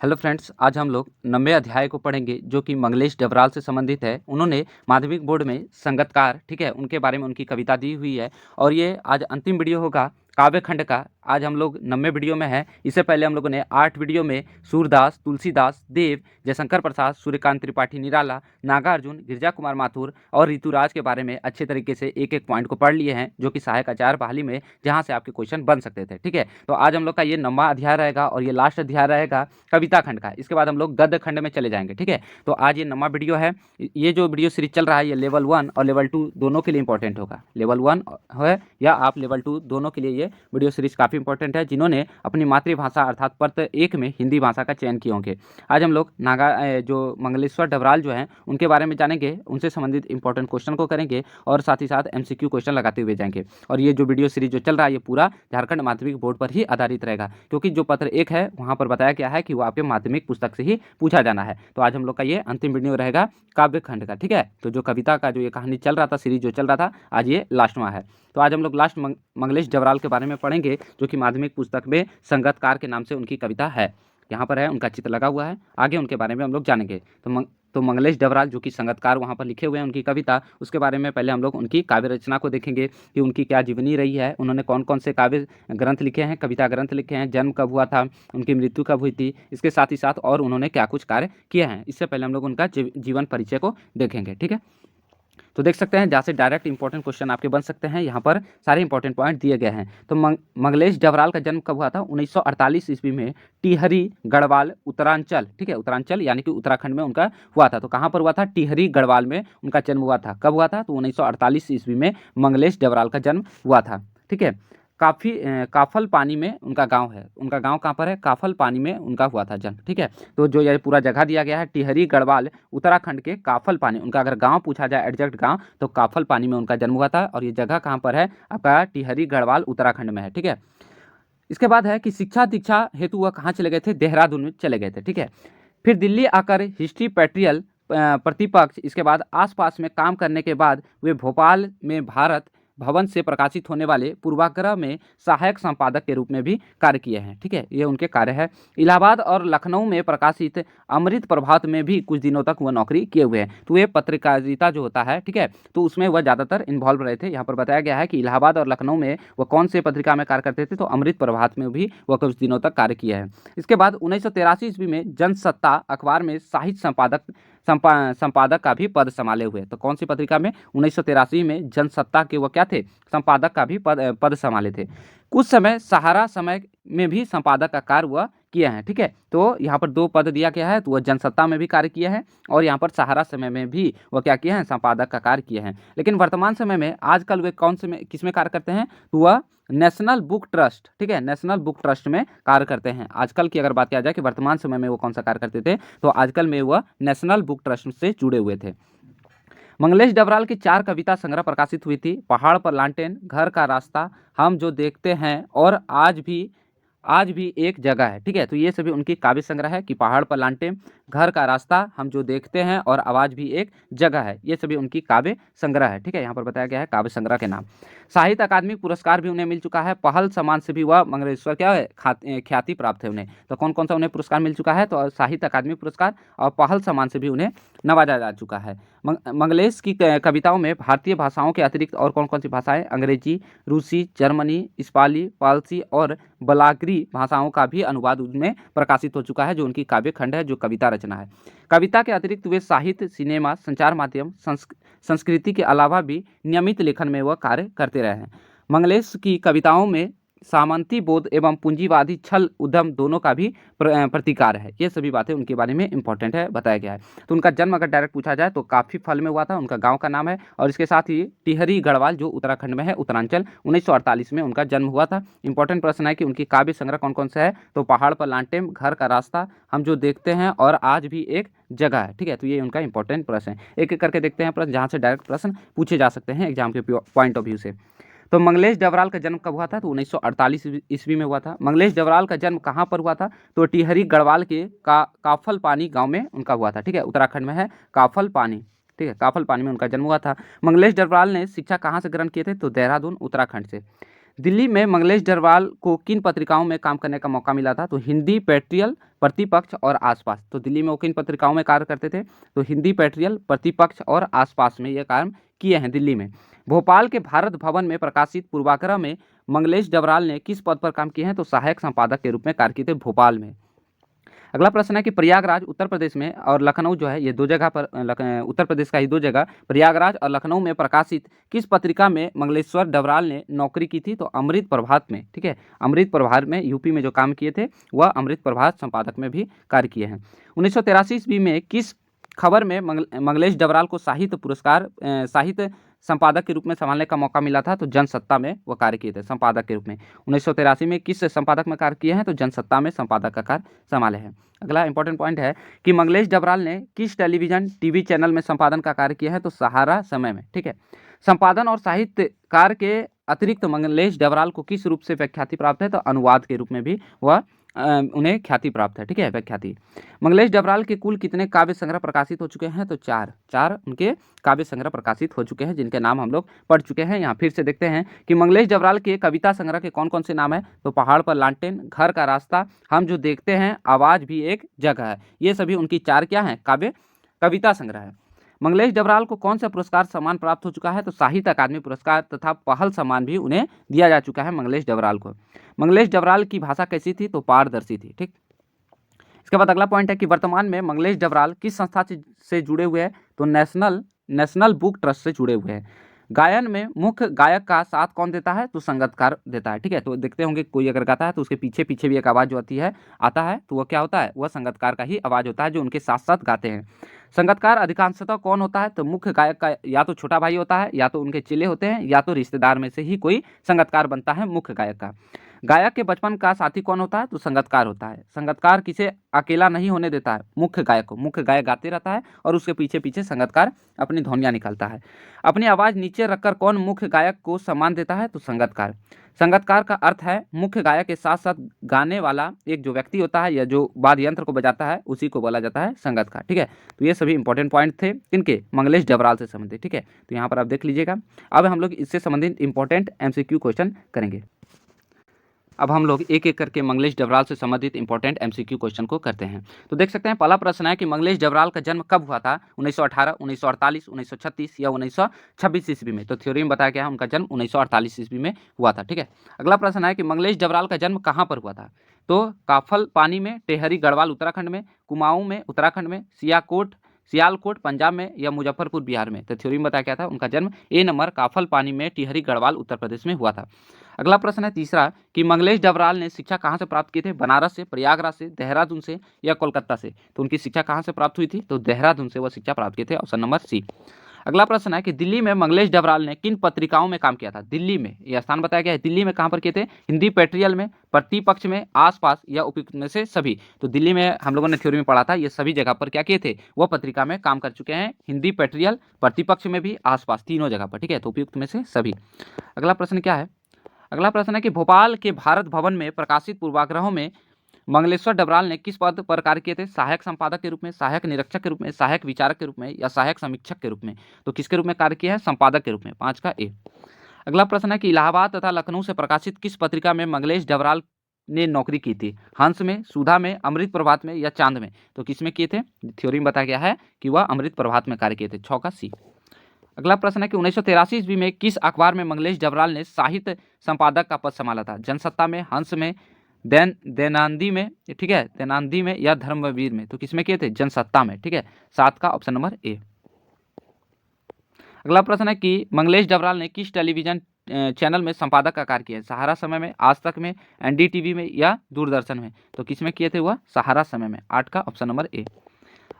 Hello friends, आज हम लोग 90वें अध्याय को पढ़ेंगे जो कि मंगलेश डबराल से संबंधित है। उन्होंने माध्यमिक बोर्ड में संगतकार, ठीक है, उनके बारे में उनकी कविता दी हुई है और ये आज अंतिम वीडियो होगा काव्य खंड का। आज हम लोग 90वें वीडियो में हैं। इससे पहले हम लोगों ने 8 वीडियो में सूरदास, तुलसीदास, देव, जयशंकर प्रसाद, सूर्यकांत त्रिपाठी निराला, नागार्जुन, गिरिजा कुमार माथुर और ऋतुराज के बारे में अच्छे तरीके से एक एक पॉइंट को पढ़ लिए हैं, जो कि सहायक आचार्य बहाली में जहाँ से आपके क्वेश्चन बन सकते थे। ठीक है, तो आज हम लोग का ये 90वां अध्याय रहेगा और ये लास्ट अध्याय रहेगा कविता खंड का। इसके बाद हम लोग गद्य खंड में चले जाएंगे। ठीक है, तो आज ये 90वां वीडियो है। ये जो वीडियो सीरीज चल रहा है ये लेवल 1 और लेवल 2 दोनों के लिए इंपॉर्टेंट होगा। लेवल 1 है या आप लेवल 2 दोनों के लिए ये वीडियो सीरीज काफ़ी इंपॉर्टेंट है, जिन्होंने अपनी मातृभाषा अर्थात पत्र 1 में हिंदी भाषा का चयन किए होंगे। आज हम लोग जो मंगलेश्वर डबराल जो हैं उनके बारे में जानेंगे, उनसे संबंधित इंपॉर्टेंट क्वेश्चन को करेंगे और साथ ही साथ MCQ क्वेश्चन लगाते हुए जाएंगे। और ये जो वीडियो सीरीज जो चल रहा है ये पूरा झारखंड माध्यमिक बोर्ड पर ही आधारित रहेगा, क्योंकि जो पत्र 1 है वहाँ पर बताया गया है कि वो आपके माध्यमिक पुस्तक से ही पूछा जाना है। तो आज हम लोग का ये अंतिम वीडियो रहेगा काव्य खंड का। ठीक है, तो जो कविता का जो ये कहानी चल रहा था, सीरीज जो चल रहा था, आज ये लास्टवां है। तो आज हम लोग लास्ट मंगलेश डबराल के बारे में पढ़ेंगे, जो कि माध्यमिक पुस्तक में संगतकार के नाम से उनकी कविता है। यहाँ पर है, उनका चित्र लगा हुआ है। आगे उनके बारे में हम लोग जानेंगे। तो मंगलेश डबराल जो कि संगतकार वहाँ पर लिखे हुए हैं उनकी कविता, उसके बारे में पहले हम लोग उनकी काव्य रचना को देखेंगे कि उनकी क्या जीवनी रही है, उन्होंने कौन कौन से काव्य ग्रंथ लिखे हैं, कविता ग्रंथ लिखे हैं, जन्म कब हुआ था, उनकी मृत्यु कब हुई थी, इसके साथ ही साथ और उन्होंने क्या कुछ कार्य किए हैं। इससे पहले हम लोग उनका जीवन परिचय को देखेंगे। ठीक है, तो देख सकते हैं जहाँ से डायरेक्ट इंपॉर्टेंट क्वेश्चन आपके बन सकते हैं। यहाँ पर सारे इंपॉर्टेंट पॉइंट दिए गए हैं। तो मंगलेश डबराल का जन्म कब हुआ था? 1948 ईस्वी में टिहरी गढ़वाल उत्तरांचल, ठीक है, उत्तरांचल यानी कि उत्तराखंड में उनका हुआ था। तो कहाँ पर हुआ था? टिहरी गढ़वाल में उनका जन्म हुआ था। कब हुआ था? तो 1948 ईस्वी में मंगलेश डबराल का जन्म हुआ था। ठीक है, काफल पानी में उनका गांव है। उनका गांव कहाँ पर है? काफल पानी में उनका हुआ था जन्म। ठीक है, तो जो ये पूरा जगह दिया गया है टिहरी गढ़वाल उत्तराखंड के काफल पानी, उनका अगर गांव पूछा जाए एग्जैक्ट गांव, तो काफल पानी में उनका जन्म हुआ था। और ये जगह कहाँ पर है? आपका टिहरी गढ़वाल उत्तराखंड में है। ठीक है, इसके बाद है कि शिक्षा दीक्षा हेतु वह कहाँ चले गए थे? देहरादून में चले गए थे। ठीक है, फिर दिल्ली आकर हिस्ट्री पेट्रियल प्रतिपक्ष, इसके बाद आसपास में काम करने के बाद वे भोपाल में भारत भवन से प्रकाशित होने वाले पूर्वाग्रह में सहायक संपादक के रूप में भी कार्य किए हैं। ठीक है, ये उनके कार्य है। इलाहाबाद और लखनऊ में प्रकाशित अमृत प्रभात में भी कुछ दिनों तक वह नौकरी किए हुए हैं। तो ये पत्रकारिता जो होता है, ठीक है, तो उसमें वह ज़्यादातर इन्वॉल्व रहे थे। यहाँ पर बताया गया है कि इलाहाबाद और लखनऊ में वह कौन से पत्रिका में कार्य करते थे? तो अमृत प्रभात में भी वह कुछ दिनों तक कार्य किया है। इसके बाद 1983 ईस्वी में जनसत्ता अखबार में साहित्य संपादक का भी पद संभाले हुए। तो कौन सी पत्रिका में? 1983 में जनसत्ता के वो क्या थे? संपादक का भी पद संभाले थे। कुछ समय सहारा समय में भी संपादक का कार्य वह किए हैं। ठीक है, तो यहाँ पर 2 पद दिया गया है, तो वह जनसत्ता में भी कार्य किया है और यहाँ पर सहारा समय में भी वह क्या किए हैं? संपादक का कार्य किए हैं। लेकिन वर्तमान समय में आजकल वे कौन से में किस में कार्य करते हैं? तो वह नेशनल बुक ट्रस्ट, ठीक है, नेशनल बुक ट्रस्ट में कार्य करते हैं। आजकल की अगर बात किया जाए कि वर्तमान समय में वो कौन सा कार्य करते थे, तो आजकल में वह नेशनल बुक ट्रस्ट से जुड़े हुए थे। मंगलेश डबराल की 4 कविता संग्रह प्रकाशित हुई थी। पहाड़ पर लालटेन, घर का रास्ता, हम जो देखते हैं और आज भी एक जगह है। ठीक है, तो ये सभी उनकी काव्य संग्रह है कि पहाड़ पर लालटेन, घर का रास्ता, हम जो देखते हैं और आवाज भी एक जगह है। ये सभी उनकी काव्य संग्रह है। ठीक है, यहाँ पर बताया गया है काव्य संग्रह के नाम। साहित्य अकादमी पुरस्कार भी उन्हें मिल चुका है। पहल सम्मान से भी वह मंगलेश्वर क्या है? ख्याति प्राप्त है उन्हें। तो कौन कौन सा उन्हें पुरस्कार मिल चुका है? तो साहित्य अकादमी पुरस्कार और पहल सम्मान से भी उन्हें नवाजा जा चुका है। मंगलेश की कविताओं में भारतीय भाषाओं के अतिरिक्त और कौन कौन सी भाषाएं? अंग्रेजी, रूसी, जर्मनी, स्पाली, पारसी और बलागरी भाषाओं का भी अनुवाद उनमें प्रकाशित हो चुका है, जो उनकी काव्य खंड है, जो कविता रचना है। कविता के अतिरिक्त वे साहित्य, सिनेमा, संचार माध्यम, संस्कृति के अलावा भी नियमित लेखन में वह कार्य करते रहे हैं। मंगलेश की कविताओं में सामंती बोध एवं पूंजीवादी छल उद्यम दोनों का भी प्रतिकार है। ये सभी बातें उनके बारे में इंपॉर्टेंट है, बताया गया है। तो उनका जन्म अगर डायरेक्ट पूछा जाए तो काफी फल में हुआ था, उनका गांव का नाम है। और इसके साथ ही टिहरी गढ़वाल जो उत्तराखंड में है, उत्तरांचल, 1948 में उनका जन्म हुआ था। इंपॉर्टेंट प्रश्न है कि उनकी काव्य संग्रह कौन कौन से है? तो पहाड़ पर लालटेन, घर का रास्ता, हम जो देखते हैं और आज भी एक जगह है। ठीक है, तो ये उनका इंपॉर्टेंट प्रश्न है। एक एक करके देखते हैं प्रश्न, जहाँ से डायरेक्ट प्रश्न पूछे जा सकते हैं एग्जाम के पॉइंट ऑफ व्यू से। तो मंगलेश डबराल का जन्म कब हुआ था? तो 1948 ईस्वी में हुआ था। मंगलेश डबराल का जन्म कहाँ पर हुआ था? तो टिहरी गढ़वाल के काफल पानी गांव में उनका हुआ था। ठीक है, उत्तराखंड में है काफल पानी। ठीक है, काफल पानी में उनका जन्म हुआ था। मंगलेश डबराल ने शिक्षा कहाँ से ग्रहण किए थे? तो देहरादून उत्तराखंड से। दिल्ली में मंगलेश डबराल को किन पत्रिकाओं में काम करने का मौका मिला था? तो हिंदी, पेट्रियल, प्रतिपक्ष और आसपास। तो दिल्ली में वो किन पत्रिकाओं में कार्य करते थे? तो हिंदी, पेट्रियल, प्रतिपक्ष और आसपास में ये काम किए हैं दिल्ली में। भोपाल के भारत भवन में प्रकाशित पूर्वाग्रह में मंगलेश डबराल ने किस पद पर काम किए हैं? तो सहायक संपादक के रूप में कार्य किए थे भोपाल में। अगला प्रश्न है कि प्रयागराज उत्तर प्रदेश में और लखनऊ जो है ये दो जगह पर उत्तर प्रदेश का ही दो जगह प्रयागराज और लखनऊ में प्रकाशित किस पत्रिका में मंगलेश्वर डबराल ने नौकरी की थी? तो अमृत प्रभात में। ठीक है, अमृत प्रभात में यूपी में जो काम किए थे वह अमृत प्रभात संपादक में भी कार्य किए हैं। 1983 ईस्वी में किस खबर में मंगलेश डबराल को साहित्य पुरस्कार साहित्य संपादक के रूप में संभालने का मौका मिला था? तो जनसत्ता में वो कार्य किए थे संपादक के रूप में। 1983 में किस संपादक में कार्य किए हैं? तो जनसत्ता में संपादक का कार्य संभाले हैं। अगला इंपॉर्टेंट पॉइंट है कि मंगलेश डबराल ने किस टेलीविजन टीवी चैनल में संपादन का कार्य किया है? तो सहारा समय में। ठीक है, संपादन और साहित्यकार के अतिरिक्त मंगलेश डबराल को किस रूप से व्याख्याति प्राप्त है? तो अनुवाद के रूप में भी वह उन्हें ख्याति प्राप्त है। ठीक है, व्याख्याति। मंगलेश डबराल के कुल कितने काव्य संग्रह प्रकाशित हो चुके हैं? तो चार उनके काव्य संग्रह प्रकाशित हो चुके हैं, जिनके नाम हम लोग पढ़ चुके हैं। यहाँ फिर से देखते हैं कि मंगलेश डबराल के कविता संग्रह के कौन कौन से नाम है? तो पहाड़ पर लालटेन, घर का रास्ता, हम जो देखते हैं, आवाज भी एक जगह है। ये सभी उनकी चार क्या है? काव्य कविता संग्रह है। मंगलेश डबराल को कौन सा पुरस्कार सम्मान प्राप्त हो चुका है? तो साहित्य अकादमी पुरस्कार तथा पहल सम्मान भी उन्हें दिया जा चुका है मंगलेश डबराल को। मंगलेश डबराल की भाषा कैसी थी? तो पारदर्शी थी। ठीक, इसके बाद अगला पॉइंट है कि वर्तमान में मंगलेश डबराल किस संस्था से जुड़े हुए हैं? तो नेशनल बुक ट्रस्ट से जुड़े हुए हैं। गायन में मुख्य गायक का साथ कौन देता है? तो संगीतकार देता है। ठीक है, तो देखते होंगे कोई अगर गाता है तो उसके पीछे पीछे भी एक आवाज़ जो आती है आता है, तो वह क्या होता है? वह संगीतकार का ही आवाज़ होता है जो उनके साथ साथ गाते हैं। संगीतकार अधिकांशतः कौन होता है? तो मुख्य गायक का या तो छोटा भाई होता है, या तो उनके चेले होते हैं, या तो रिश्तेदार में से ही कोई संगीतकार बनता है मुख्य गायक का। गायक के बचपन का साथी कौन होता है? तो संगीतकार होता है। संगीतकार किसे अकेला नहीं होने देता है? मुख्य गायक को। मुख्य गायक गाते रहता है और उसके पीछे पीछे संगीतकार अपनी ध्वनियाँ निकालता है। अपनी आवाज़ नीचे रखकर कौन मुख्य गायक को सम्मान देता है? तो संगीतकार। संगीतकार का अर्थ है मुख्य गायक के साथ साथ गाने वाला एक जो व्यक्ति होता है या जो वाद्य यंत्र को बजाता है, उसी को बोला जाता है संगीतकार। ठीक है, तो ये सभी इंपॉर्टेंट पॉइंट थे इनके मंगलेश डबराल से संबंधित। ठीक है, तो यहाँ पर आप देख लीजिएगा। अब हम लोग इससे संबंधित इंपॉर्टेंट MCQ क्वेश्चन करेंगे। अब हम लोग एक एक करके मंगलेश डबराल से संबंधित इंपॉर्टेंट MCQ क्वेश्चन को करते हैं। तो देख सकते हैं पहला प्रश्न है कि मंगलेश डबराल का जन्म कब हुआ था? 1918, 1948, 1936 या 1926 ईस्वी में? तो थ्योरी में बताया गया है उनका जन्म 1948 ईस्वी में हुआ था। ठीक है, अगला प्रश्न है कि मंगलेश डबराल का जन्म कहाँ पर हुआ था? तो काफल पानी में, टेहरी गढ़वाल उत्तराखंड में, कुमाऊं में उत्तराखंड में, सियालकोट पंजाब में या मुजफ्फरपुर बिहार में? तो थ्योरी में बताया गया था उनका जन्म ए नंबर काफल पानी में, टिहरी गढ़वाल उत्तर प्रदेश में हुआ था। अगला प्रश्न है तीसरा कि मंगलेश डबराल ने शिक्षा कहाँ से प्राप्त की थी? बनारस से, प्रयागराज से, देहरादून से या कोलकाता से? तो उनकी शिक्षा कहाँ से प्राप्त हुई थी? तो देहरादून से वह शिक्षा प्राप्त की थी, ऑप्शन नंबर सी। अगला प्रश्न है कि दिल्ली में मंगलेश डबराल ने किन पत्रिकाओं में काम किया था? दिल्ली में, यह स्थान बताया गया है। दिल्ली में कहाँ पर किए थे? हिंदी पेट्रियल में, प्रतिपक्ष में, आसपास या उपयुक्त में से सभी? तो दिल्ली में हम लोगों ने थ्योरी में पढ़ा था, ये सभी जगह पर क्या किए थे? वह पत्रिका में काम कर चुके हैं। हिंदी पेट्रियल, प्रतिपक्ष में भी, आसपास, तीनों जगह पर। ठीक है, तो उपयुक्त में से सभी। अगला प्रश्न क्या है? अगला प्रश्न है कि भोपाल के भारत भवन में प्रकाशित पूर्वाग्रहों में मंगलेश्वर डबराल ने किस पद पर कार्य किए थे? सहायक संपादक के रूप में, सहायक निरीक्षक के रूप में, सहायक विचारक के रूप में या सहायक समीक्षक के रूप में? तो किसके रूप में कार्य किया है? संपादक के रूप में, 5 का ए। अगला प्रश्न है कि इलाहाबाद तथा लखनऊ से प्रकाशित किस पत्रिका में मंगलेश डबराल ने नौकरी की थी? हंस में, सुधा में, अमृत प्रभात में या चांद में? तो किसमें किए थे? थ्योरी में बताया गया है कि वह अमृत प्रभात में कार्य किए थे, 6 का सी। अगला प्रश्न है कि 1983 ईस्वी में किस अखबार में मंगलेश डबराल ने साहित्य संपादक का पद संभाला था? जनसत्ता में, हंस में, दैनांदी में, ठीक है, दैनांदी में या धर्मवीर में? तो किसमें किए थे? जनसत्ता में। ठीक है, 7 का ऑप्शन नंबर ए। अगला प्रश्न है कि मंगलेश डबराल ने किस टेलीविजन चैनल में संपादक का कार्य किया है? सहारा समय में, आज तक में, NDTV में या दूरदर्शन में? तो किसमें किए थे वह? सहारा समय में, 8 का ऑप्शन नंबर ए।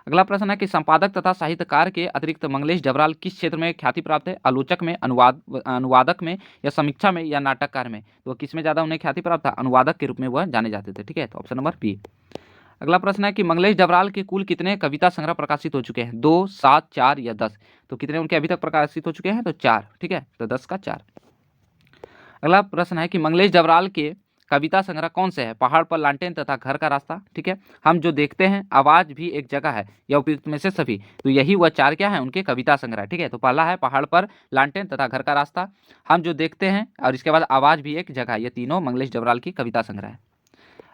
अगला प्रश्न है कि संपादक तथा साहित्यकार के अतिरिक्त मंगलेश डबराल किस क्षेत्र में ख्याति प्राप्त है? आलोचक में, अनुवादक में या समीक्षा में या नाटककार में? तो किसमें ज़्यादा उन्हें ख्याति प्राप्त था? अनुवादक के रूप में वह जाने जाते थे। ठीक है, तो ऑप्शन नंबर बी। अगला प्रश्न है कि मंगलेश डबराल के कुल कितने कविता संग्रह प्रकाशित हो चुके हैं? 2, 7, 4 या 10? तो कितने उनके अभी तक प्रकाशित हो चुके हैं? तो 4। ठीक है, तो 10 का 4। अगला प्रश्न है कि मंगलेश डबराल के कविता संग्रह कौन से है? पहाड़ पर लालटेन तथा घर का रास्ता, ठीक है। हम जो देखते हैं, आवाज भी एक जगह है, या उपयुक्त में से सभी। तो यही वह 4 क्या है उनके कविता संग्रह, ठीक है। तो पहला है पहाड़ पर लालटेन तथा घर का रास्ता, हम जो देखते हैं, और इसके बाद आवाज भी एक जगह। ये तीनों मंगलेश डबराल की कविता संग्रह है।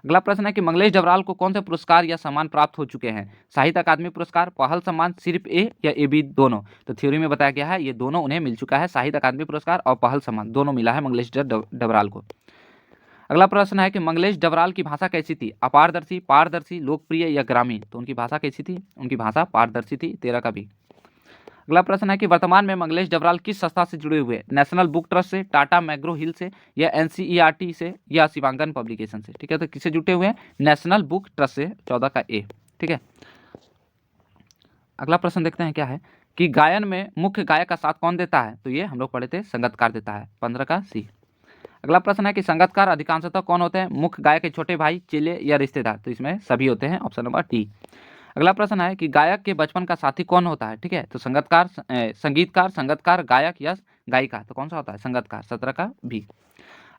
अगला प्रश्न है कि मंगलेश डबराल को कौन से पुरस्कार या सम्मान प्राप्त हो चुके हैं? साहित्य अकादमी पुरस्कार, पहल सम्मान, सिर्फ ए या ए बी दोनों? तो थ्योरी में बताया गया है ये दोनों उन्हें मिल चुका है, साहित्य अकादमी पुरस्कार और पहल सम्मान दोनों मिला है मंगलेश डबराल को। अगला प्रश्न है कि मंगलेश डबराल की भाषा कैसी थी? अपारदर्शी, पारदर्शी, लोकप्रिय या ग्रामीण? तो उनकी भाषा कैसी थी? उनकी भाषा पारदर्शी थी। 13 का भी। अगला प्रश्न है कि वर्तमान में मंगलेश डबराल किस संस्था से जुड़े हुए? नेशनल बुक ट्रस्ट से, टाटा मैग्रो हिल से, या एनसीईआरटी से, या शिवांगन पब्लिकेशन से? ठीक है, तो किससे जुटे हुए हैं? नेशनल बुक ट्रस्ट से। 14 का ए, ठीक है। अगला प्रश्न देखते हैं क्या है कि गायन में मुख्य गायक का साथ कौन देता है? तो ये हम लोग पढ़े थे, संगतकार देता है। 15 का सी। अगला प्रश्न है कि संगतकार अधिकांशतः कौन होते हैं? मुख्य गायक के छोटे भाई, चेले या रिश्तेदार? तो इसमें सभी होते हैं, ऑप्शन नंबर टी। अगला प्रश्न है कि गायक के बचपन का साथी कौन होता है? ठीक है, तो संगीतकार, संगतकार, गायक या गायिका? तो कौन सा होता है? संगतकार। 17 का बी।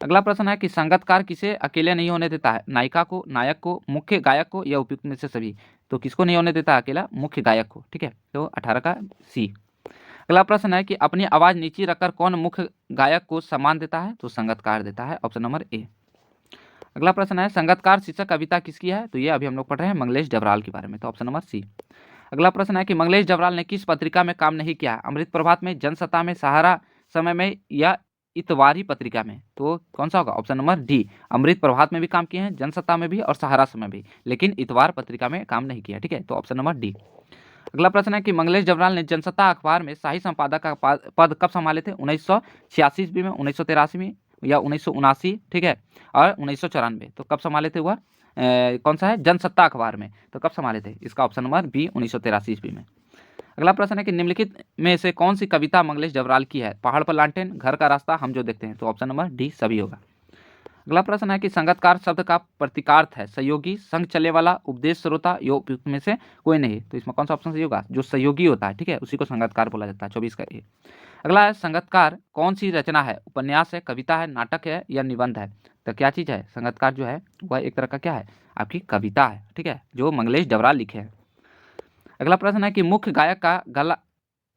अगला प्रश्न है कि संगतकार किसे अकेले नहीं होने देता है? नायिका को, नायक को, मुख्य गायक को, या उपयुक्त में से सभी? तो किसको नहीं होने देता अकेला? मुख्य गायक को, ठीक है। तो 18 का सी। अगला प्रश्न है कि अपनी आवाज नीची रखकर कौन मुख्य गायक को सम्मान देता है? तो संगतकार देता है, ऑप्शन नंबर ए। अगला प्रश्न है संगतकार शीर्षक कविता किसकी है? तो ये अभी हम लोग पढ़ रहे हैं मंगलेश डबराल के बारे में, तो ऑप्शन नंबर सी। अगला प्रश्न है कि मंगलेश डबराल ने किस पत्रिका में काम नहीं किया? अमृत प्रभात में, जनसत्ता में, सहारा समय में, या इतवारी पत्रिका में? तो कौन सा होगा? Option number D. Amrit Prabhat में भी काम किए हैं, जनसत्ता में भी और सहारा समय भी, लेकिन इतवार पत्रिका में काम नहीं किया, ठीक है। तो ऑप्शन नंबर डी। अगला प्रश्न है कि मंगलेश डबराल ने जनसत्ता अखबार में शाही संपादक का पद कब संभाले थे? 1986 ईस्वी में, 1983 में, या 1979, ठीक है, और 1994? तो कब संभाले थे वह? कौन सा है? जनसत्ता अखबार में। तो कब संभाले थे? इसका ऑप्शन नंबर बी, 1983 ईस्वी में। अगला प्रश्न है कि निम्नलिखित में से कौन सी कविता मंगलेश डबराल की है? पहाड़ पर लालटेन, घर का रास्ता, हम जो देखते हैं? तो ऑप्शन नंबर डी सभी होगा। अगला प्रश्न है कि संगतकार शब्द का प्रतीकार्थ है? सहयोगी, संग चलने वाला, उपदेश श्रोता, या उपयुक्त में से कोई नहीं? तो इसमें कौन सा ऑप्शन सही होगा? जो सहयोगी होता है, ठीक है, उसी को संगतकार बोला जाता है। 24 का ए। अगला है संगतकार कौन सी रचना है? उपन्यास है, कविता है, नाटक है, या निबंध है? तो क्या चीज़ है? संगतकार जो है वह एक तरह का क्या है? आपकी कविता है, ठीक है, जो मंगलेश डबराल लिखे हैं। अगला प्रश्न है कि मुख्य गायक का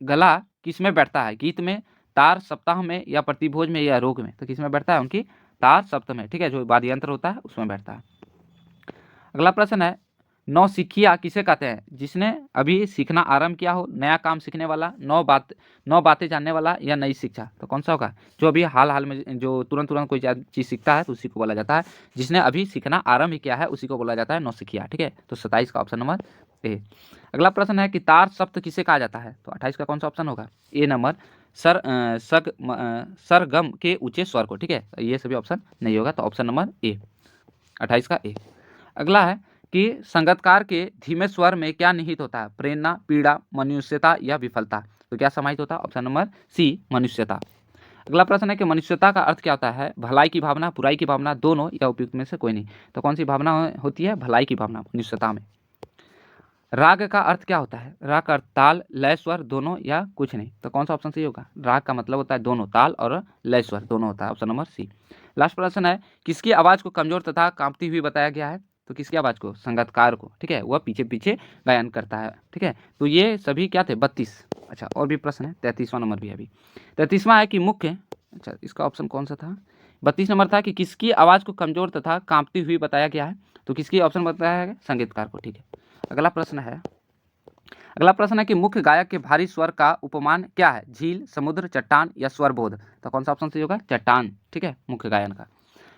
गला किस में बैठता है? गीत में, तार सप्ताह में, या प्रतिभोज में, या रोग में? तो किस में बैठता है? उनकी तार सप्त में, ठीक है, जो वाद्य यंत्र होता है उसमें बैठता है। अगला प्रश्न है नौसिखिया किसे कहते हैं? जिसने अभी सीखना आरंभ किया हो, नया काम सीखने वाला, नौ बातें जानने वाला, या नई शिक्षा? तो कौन सा होगा? जो अभी हाल में जो तुरंत कोई चीज़ सीखता है तो उसी को बोला जाता है। जिसने अभी सीखना आरंभ किया है उसी को बोला जाता है नौसिखिया, ठीक है। तो 27 का ऑप्शन नंबर ए। अगला प्रश्न है कि तार सप्त किसे कहा जाता है? तो 28 का कौन सा ऑप्शन होगा? ए नंबर, सरगम के ऊंचे स्वर को, ठीक है। ये सभी ऑप्शन नहीं होगा, तो ऑप्शन नंबर ए, 28 का ए। अगला है कि संगतकार के धीमे स्वर में क्या निहित होता है? प्रेरणा, पीड़ा, मनुष्यता, या विफलता? तो क्या समाहित होता है? ऑप्शन नंबर सी, मनुष्यता। अगला प्रश्न है कि मनुष्यता का अर्थ क्या होता है? भलाई की भावना, बुराई की भावना, दोनों, या उपयुक्त में से कोई नहीं? तो कौन सी भावना होती है? भलाई की भावना मनुष्यता में। राग का अर्थ क्या होता है? राग का अर्थ ताल, लय, स्वर, दोनों, या कुछ नहीं? तो कौन सा ऑप्शन सही होगा? राग का मतलब होता है दोनों, ताल और लय स्वर दोनों होता है, ऑप्शन नंबर सी। लास्ट प्रश्न है किसकी आवाज को कमजोर तथा कांपती हुई बताया गया है? तो किसकी आवाज को? संगतकार को, ठीक है, वह पीछे पीछे गायन करता है, ठीक है। तो ये सभी क्या थे? 32। अच्छा, और भी प्रश्न है, 33वां नंबर भी अभी। 33वां है कि मुख्य, अच्छा इसका ऑप्शन कौन सा था? 32 नंबर था कि किसकी आवाज को कमजोर तथा कांपती हुई बताया गया है? तो किसकी ऑप्शन बताया गया? संगीतकार को, ठीक है। अगला प्रश्न है कि मुख्य गायक के भारी स्वर का उपमान क्या है? झील, समुद्र, चट्टान, या स्वरबोध? तो कौन सा ऑप्शन सही होगा? चट्टान, ठीक है, मुख्य गायन का।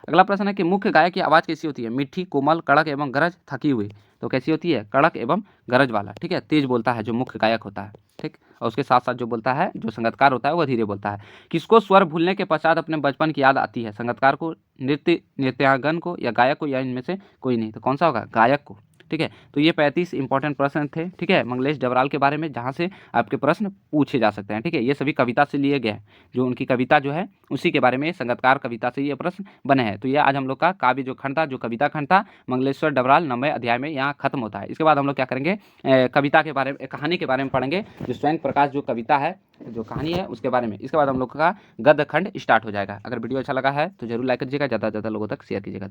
अगला प्रश्न है कि मुख्य गायक की आवाज़ कैसी होती है? मीठी, कोमल, कड़क एवं गरज, थकी हुई? तो कैसी होती है? कड़क एवं गरज वाला, ठीक है, तेज बोलता है जो मुख्य गायक होता है, ठीक। और उसके साथ साथ जो बोलता है, जो संगतकार होता है, वह धीरे बोलता है। किसको स्वर भूलने के पश्चात अपने बचपन की याद आती है? संगतकार को, नृत्यांगन को, या गायक को, या इनमें से कोई नहीं? तो कौन सा होगा? गायक को, ठीक है। तो ये 35 इंपॉर्टेंट प्रश्न थे, ठीक है, मंगलेश डबराल के बारे में, जहाँ से आपके प्रश्न पूछे जा सकते हैं, ठीक है। ये सभी कविता से लिए गए हैं, जो उनकी कविता जो है उसी के बारे में, संगतकार कविता से ये प्रश्न बने हैं। तो ये आज हम लोग का काव्य जो खंड था, जो कविता खंड था, मंगलेश्वर डबराल 9वें अध्याय में यहाँ खत्म होता है। इसके बाद हम लोग क्या करेंगे, कविता के बारे में, कहानी के बारे में पढ़ेंगे, जो स्वयं प्रकाश जो कविता है, जो कहानी है उसके बारे में। इसके बाद हम लोग का गद्य खंड स्टार्ट हो जाएगा। अगर वीडियो अच्छा लगा है तो जरूर लाइक कीजिएगा, ज़्यादा से ज़्यादा लोगों तक शेयर कीजिएगा।